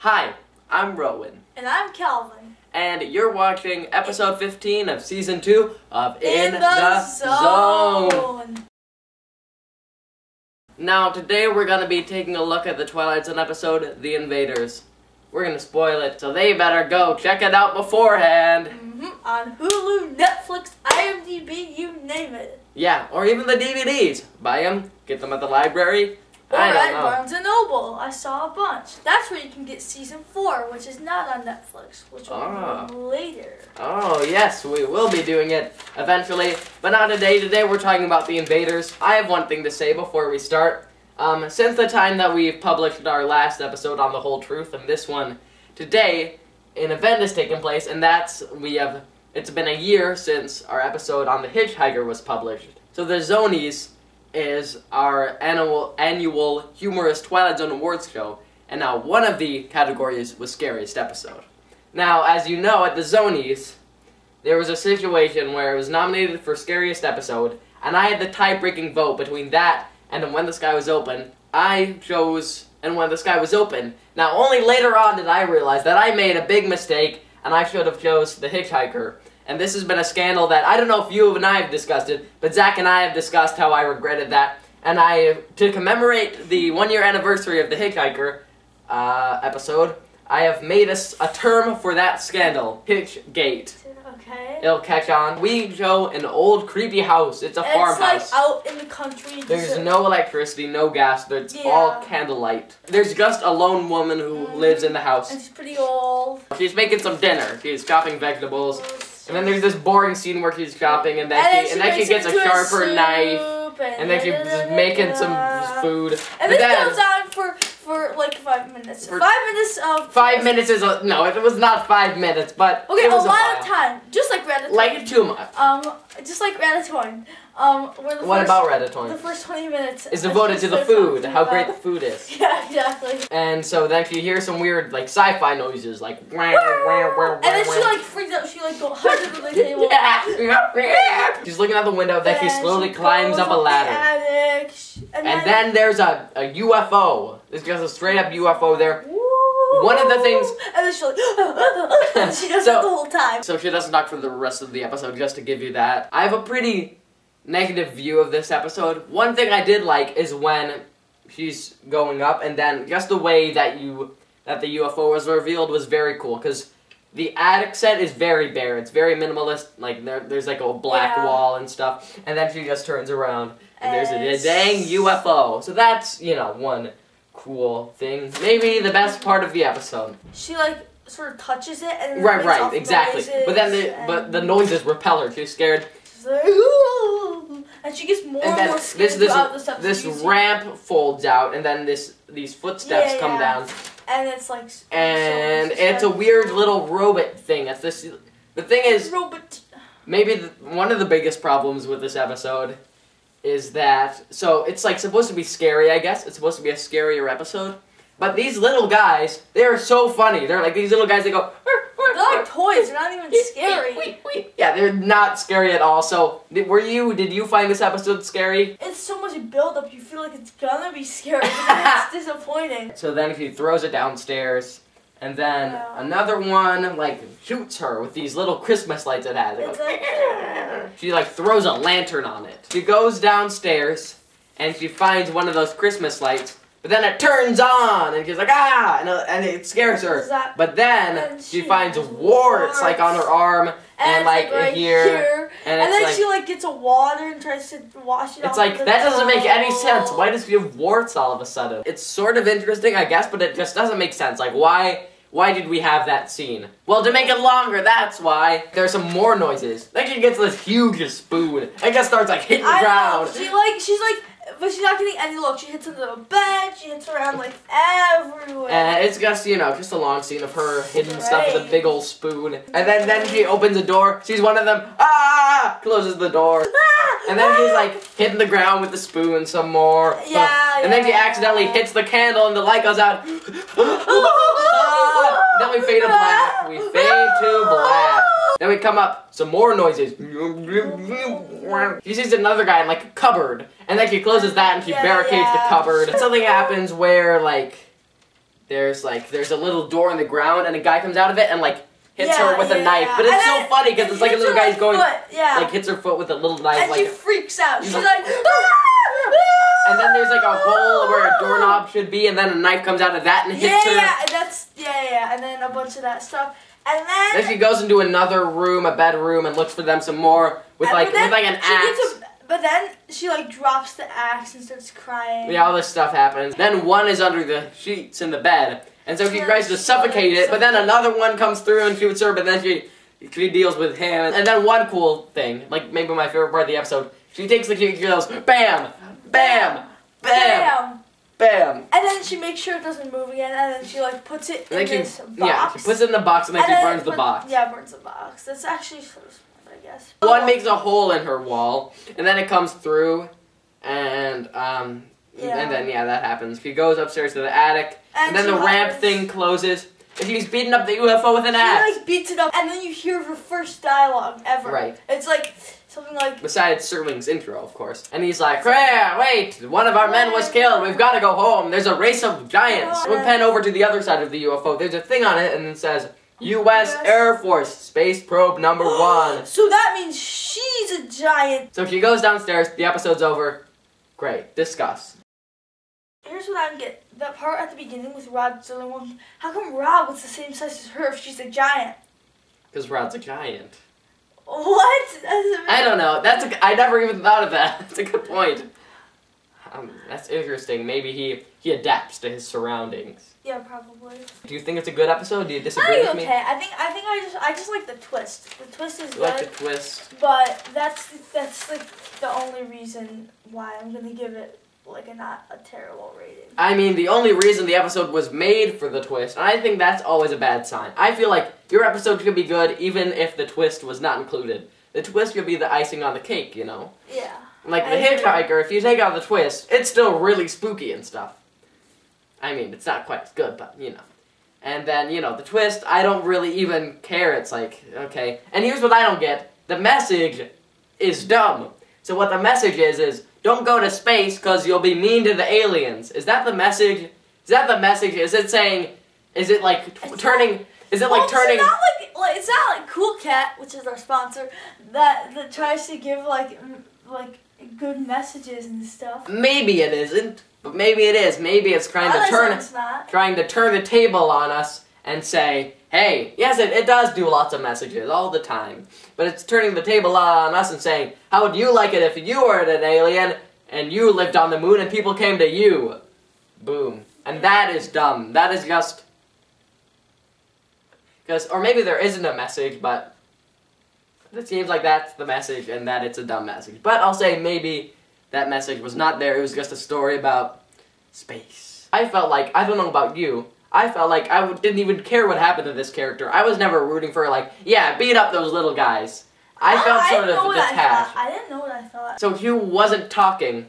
Hi, I'm Rowan. And I'm Calvin. And you're watching episode 15 of season 2 of In the Zone. Now, today we're going to be taking a look at the Twilight Zone episode, The Invaders. We're going to spoil it, so they better go check it out beforehand. On Hulu, Netflix, IMDb, you name it. Yeah, or even the DVDs. Buy them, get them at the library. Or I don't at know. Barnes & Noble. I saw a bunch. That's where you can get season 4, which is not on Netflix, which will be later. Oh, yes, we will be doing it eventually, but not today. Today we're talking about The Invaders. I have one thing to say before we start. Since the time that we've published our last episode on The Whole Truth and this one, today an event has taken place, and it's been a year since our episode on The Hitchhiker was published. So the Zonies is our annual humorous Twilight Zone Awards show, and now one of the categories was Scariest Episode. Now, as you know, at the Zonies, there was a situation where it was nominated for Scariest Episode, and I had the tie-breaking vote between that and When the Sky Was Open. I chose And When the Sky Was Open. Now, only later on did I realize that I made a big mistake, and I should have chose The Hitchhiker. And this has been a scandal that, I don't know if you and I have discussed it, but Zach and I have discussed how I regretted that. And to commemorate the 1-year anniversary of The Hitchhiker episode, I have made a term for that scandal, Hitchgate. Okay. It'll catch on. We show an old creepy house. It's a farmhouse. It's like out in the country. There's no electricity, no gas. It's all candlelight. There's just a lone woman who lives in the house. And she's pretty old. She's making some dinner. She's chopping vegetables. And then there's this boring scene where she's chopping, and then she gets a sharper knife, and then she's making some food. And this goes on for like 5 minutes. 5 minutes of... 5 minutes is a... No, it was not 5 minutes, but okay, it was a lot of time. Just like Ratatoing. Like too much. Just like Ratatoing. What about Ratatoing? The first 20 minutes is devoted to the food, how great the food is. Yeah, exactly. And so then she hears some weird, like, sci-fi noises, like... And then she, like, freaks out. She, like, goes under the table. She's looking out the window, then she slowly climbs up a ladder. And then there's a UFO. There's just a straight-up UFO there. One of the things... And then she's like... she does that the whole time. So she doesn't talk for the rest of the episode, just to give you that. I have a pretty negative view of this episode. One thing I did like is when she's going up, and then just the way that the UFO was revealed was very cool, because the attic set is very bare. It's very minimalist. Like, there's like a black wall and stuff, and then she just turns around, and there's a dang UFO. So that's, you know, one cool thing. Maybe the best part of the episode. She, like, sort of touches it, and then right, exactly. But then the noises repel her. She's scared. She's like, ooh, and she gets more and more scared throughout the steps. This ramp folds out, and then these footsteps come down. And it's like... And it's a weird little robot thing. The thing is, maybe one of the biggest problems with this episode is that, so it's like supposed to be scary, I guess. It's supposed to be a scarier episode. But these little guys, they're so funny. They're like these little guys, they go... They're like toys, they're not even scary. Yeah, they're not scary at all. So, did you find this episode scary? It's so much build-up, you feel like it's gonna be scary, but then it's disappointing. So then she throws it downstairs, and then another one, like, shoots her with these little Christmas lights it has. She, like, throws a lantern on it. She goes downstairs, and she finds one of those Christmas lights, but then it turns on, and she's like, ah! And it scares her. But then she finds warts, like, on her arm, and like, right here. And then like, she, like, gets a water and tries to wash it off. It's like, that doesn't make any sense. Why does she have warts all of a sudden? It's sort of interesting, I guess, but it just doesn't make sense. Like, why did we have that scene? Well, to make it longer, that's why. There's some more noises. Then she gets this huge spoon. And just starts, like, hitting the ground. She's like, but she's not getting any look. She hits into the bed, she hits around, like, everywhere. And it's just, you know, just a long scene of her hitting stuff with a big old spoon. And then she opens a door, sees one of them, closes the door. And then she's, like, hitting the ground with the spoon some more. And then she accidentally hits the candle and the light goes out. Then we fade to black. We fade to black. Then we come up, some more noises. She sees another guy in, like, a cupboard. And then she closes that and she barricades the cupboard. Something happens where, like, there's a little door in the ground, and a guy comes out of it and like hits her with a knife. But it's so funny because it's like a little guy's going, like hits her foot with a little knife. And like, she freaks out. She's like, and then there's like a hole where a doorknob should be, and then a knife comes out of that and hits her. Yeah, and then a bunch of that stuff. And then she goes into another room, a bedroom, and looks for them some more with like an axe. But then she like drops the axe and starts crying. Yeah, all this stuff happens. Then one is under the sheets in the bed, and so she tries to suffocate it. But then another one comes through and shoots her. But then she deals with him. And then one cool thing, like maybe my favorite part of the episode, she takes the key and goes bam, bam, bam, bam, bam. And then she makes sure it doesn't move again. And then she like puts it in this box. Yeah, she puts it in the box and then she burns the box. Yeah, burns the box. That's actually sort of smart, I guess. One makes a hole in her wall, and then it comes through, and then that happens. She goes upstairs to the attic, and then the ramp thing closes, and she's beating up the UFO with an axe. She like beats it up, and then you hear her first dialogue ever. Right. It's like something like. Besides Serling's intro, of course, and he's like, "Wait! One of our men was killed. We've got to go home. There's a race of giants." We pan over to the other side of the UFO. There's a thing on it, and it says, U.S. Air Force Space Probe number 1. So that means she's a giant. So she goes downstairs. The episode's over. Great. Discuss. Here's what I don't get. That part at the beginning with Rod Serling. How come Rod was the same size as her if she's a giant? Because Rod's a giant. What? I don't know. I never even thought of that. That's a good point. That's interesting. Maybe he adapts to his surroundings. Yeah, probably. Do you think it's a good episode? Do you disagree with me? Okay. I think I just like the twist. The twist is good. Like the twist. But that's like the only reason why I'm gonna give it like not a terrible rating. I mean, the only reason the episode was made for the twist, and I think that's always a bad sign. I feel like your episode could be good even if the twist was not included. The twist could be the icing on the cake, you know? Yeah. Like the Hitchhiker, if you take out the twist, it's still really spooky and stuff. I mean, it's not quite as good, but, you know. And then, you know, the twist, I don't really even care. It's like, okay. And here's what I don't get. The message is dumb. So what the message is don't go to space because you'll be mean to the aliens. Is that the message? Is that the message? Is it saying, is it like turning... Is it like turning... It's not like Cool Cat, which is our sponsor, that tries to give like good messages and stuff. Maybe it isn't, but maybe it is. Maybe it's trying to turn the table on us and say, hey, yes, it does do lots of messages all the time, but it's turning the table on us and saying, how would you like it if you were an alien and you lived on the moon and people came to you? Boom. And that is dumb. That is just... Or maybe there isn't a message, but it seems like that's the message and that it's a dumb message. But I'll say maybe that message was not there. It was just a story about space. I felt like, I don't know about you, I felt like I didn't even care what happened to this character. I was never rooting for her, like, yeah, beat up those little guys. I felt sort of detached. I didn't know what I thought. So Hugh wasn't talking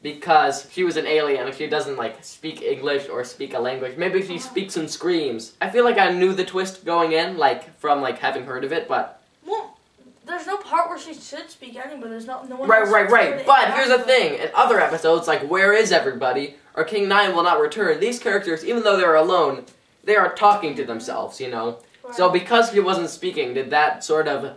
because she was an alien and she doesn't, like, speak English or speak a language. Maybe she speaks and screams. I feel like I knew the twist going in, like, from, like, having heard of it, but... Well, there's no part where she should speak anyway. There's no one Right. But here's the thing. In other episodes, like, Where Is Everybody? Or King 9 Will Not Return, these characters, even though they're alone, they are talking to themselves, you know? Right. So because she wasn't speaking, did that sort of...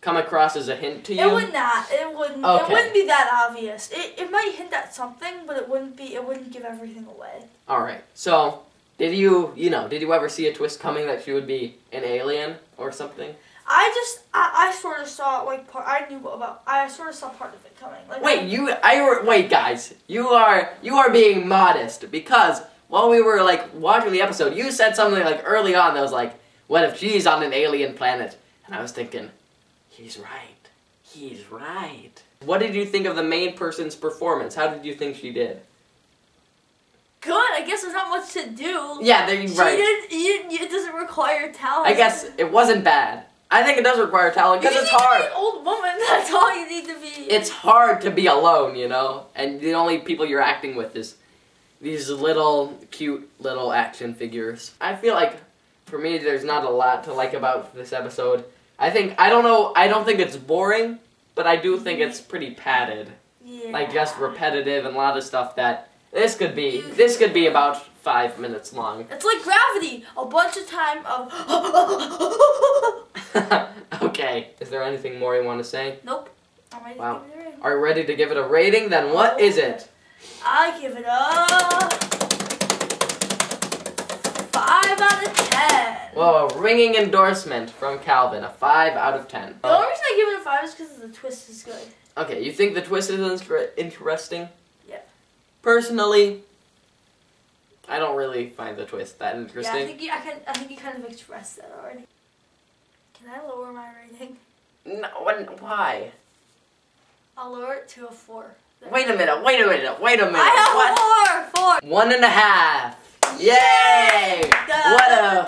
come across as a hint to you? It would not. It wouldn't. Okay. It wouldn't be that obvious. It might hint at something, but it wouldn't be. It wouldn't give everything away. All right. So, did you ever see a twist coming that she would be an alien or something? I sort of saw like part. I sort of saw part of it coming. Like, wait, guys. You are being modest because while we were like watching the episode, you said something like early on that was like, "What if she's on an alien planet?" And I was thinking. He's right. He's right. What did you think of the main person's performance? How did you think she did? Good. I guess there's not much to do. Yeah, right. It doesn't require talent. I guess it wasn't bad. I think it does require talent because it's hard. You need to be an old woman. That's all you need to be. It's hard to be alone, you know? And the only people you're acting with is these little, cute little action figures. I feel like, for me, there's not a lot to like about this episode. I don't think it's boring, but I do think it's pretty padded. Yeah. Like, just repetitive and a lot of stuff that, this could be about 5 minutes long. It's like Gravity. A bunch of time of. Okay. Is there anything more you want to say? Nope. I'm ready Wow. to give it a rating. Are you ready to give it a rating? Then what is it? I give it a 5 out of 10. Whoa, a ringing endorsement from Calvin. A 5 out of 10. The only reason I give it a 5 is because the twist is good. Okay, you think the twist is interesting? Yeah. Personally, I don't really find the twist that interesting. Yeah, I think you kind of expressed that already. Can I lower my rating? No, why? I'll lower it to a 4. Wait a minute. I have What? 4. 1.5. Yay! What a...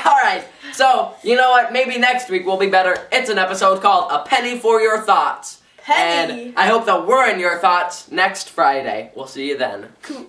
Alright, so, you know what? Maybe next week will be better. It's an episode called A Penny for Your Thoughts. Penny. And I hope that we're in your thoughts next Friday. We'll see you then. Cool.